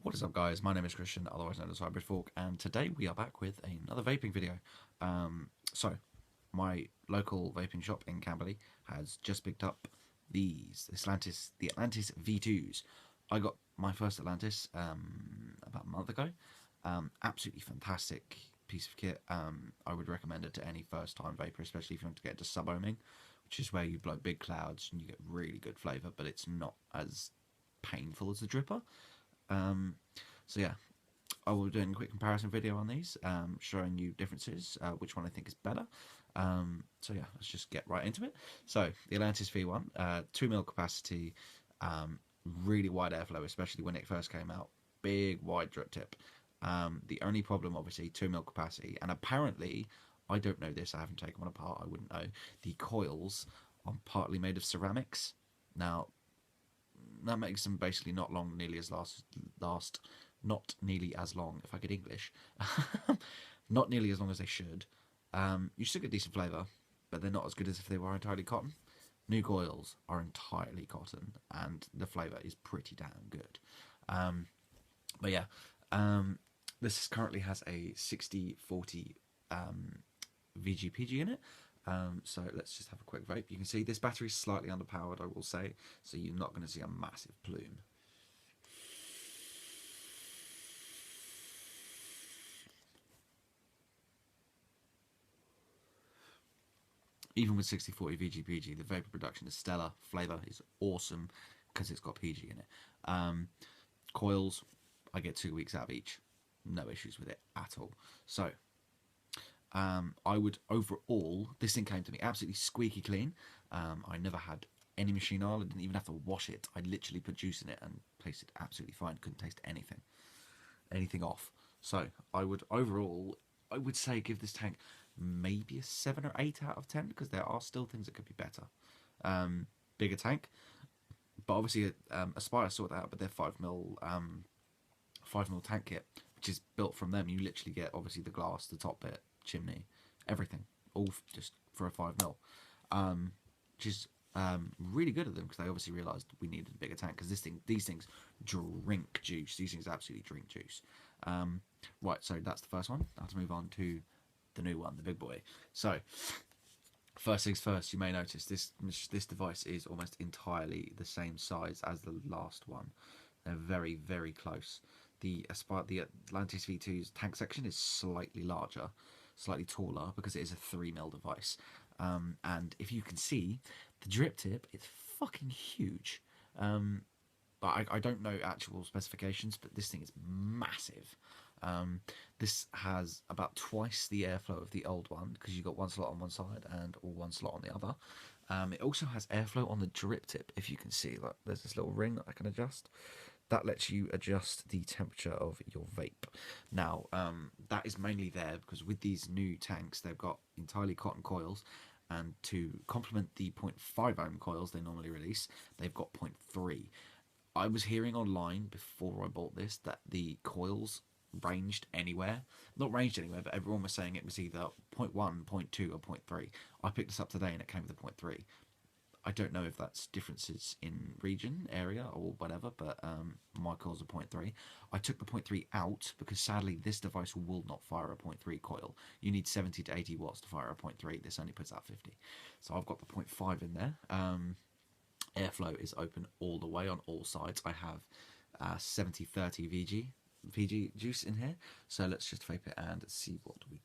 What is up, guys? My name is Christian, otherwise known as Hybrid Fork, and today we are back with another vaping video. So my local vaping shop in Camberley has just picked up the Atlantis V2s. I got my first Atlantis about a month ago. Absolutely fantastic piece of kit. I would recommend it to any first-time vapor, especially if you want to get into sub-ohming, which is where you blow big clouds and you get really good flavour, but it's not as painful as the dripper. So yeah, I will be doing a quick comparison video on these, showing you differences, which one I think is better. So yeah, let's just get right into it. So the Atlantis V1, 2 mil capacity, really wide airflow, especially when it first came out. Big wide drip tip. The only problem, obviously, 2 mil capacity, and apparently, I don't know this, I haven't taken one apart, I wouldn't know. The coils are partly made of ceramics. Now, that makes them basically not long, nearly as not nearly as long, if I get English, not nearly as long as they should. You still get decent flavour, but they're not as good as if they were entirely cotton. New coils are entirely cotton, and the flavour is pretty damn good. But yeah, this currently has a 60/40 VGPG in it. So let's just have a quick vape. You can see this battery is slightly underpowered, I will say, so you're not going to see a massive plume. Even with 60/40 VGPG, the vapor production is stellar. Flavour is awesome because it's got PG in it. Coils, I get 2 weeks out of each. No issues with it at all. So I would overall, this thing came to me absolutely squeaky clean. I never had any machine oil. I didn't even have to wash it. I literally put juice in it and tasted absolutely fine. Couldn't taste anything off. So I would overall, I would say give this tank maybe a 7 or 8 out of 10 because there are still things that could be better. Bigger tank, but obviously Aspire sort that out. But they're 5 mil 5 mil tank kit, which is built from them. You literally get obviously the glass, the top bit, chimney, everything, all just for a 5 mil, which is really good of them because they obviously realised we needed a bigger tank because these things drink juice. These things absolutely drink juice. Right, so that's the first one. I have to move on to the new one, the big boy. So first things first, you may notice this device is almost entirely the same size as the last one. They're very, very close. The Atlantis V2's tank section is slightly larger, slightly taller because it is a 3 mil device. And if you can see, the drip tip is fucking huge. But I don't know actual specifications, but this thing is massive. This has about twice the airflow of the old one because you've got one slot on one side and one slot on the other. It also has airflow on the drip tip. If you can see, like there's this little ring that I can adjust. That lets you adjust the temperature of your vape. Now, that is mainly there because with these new tanks, they've got entirely cotton coils, and to complement the 0.5 ohm coils they normally release, they've got 0.3. I was hearing online before I bought this that the coils ranged anywhere. Not ranged anywhere, but everyone was saying it was either 0.1, 0.2 or 0.3. I picked this up today and it came with a 0.3. I don't know if that's differences in region, area, or whatever, but my coils are 0.3. I took the 0.3 out because sadly this device will not fire a 0.3 coil. You need 70 to 80 watts to fire a 0.3. This only puts out 50. So I've got the 0.5 in there. Airflow is open all the way on all sides. I have 70/30 VG juice in here. So let's just vape it and see what we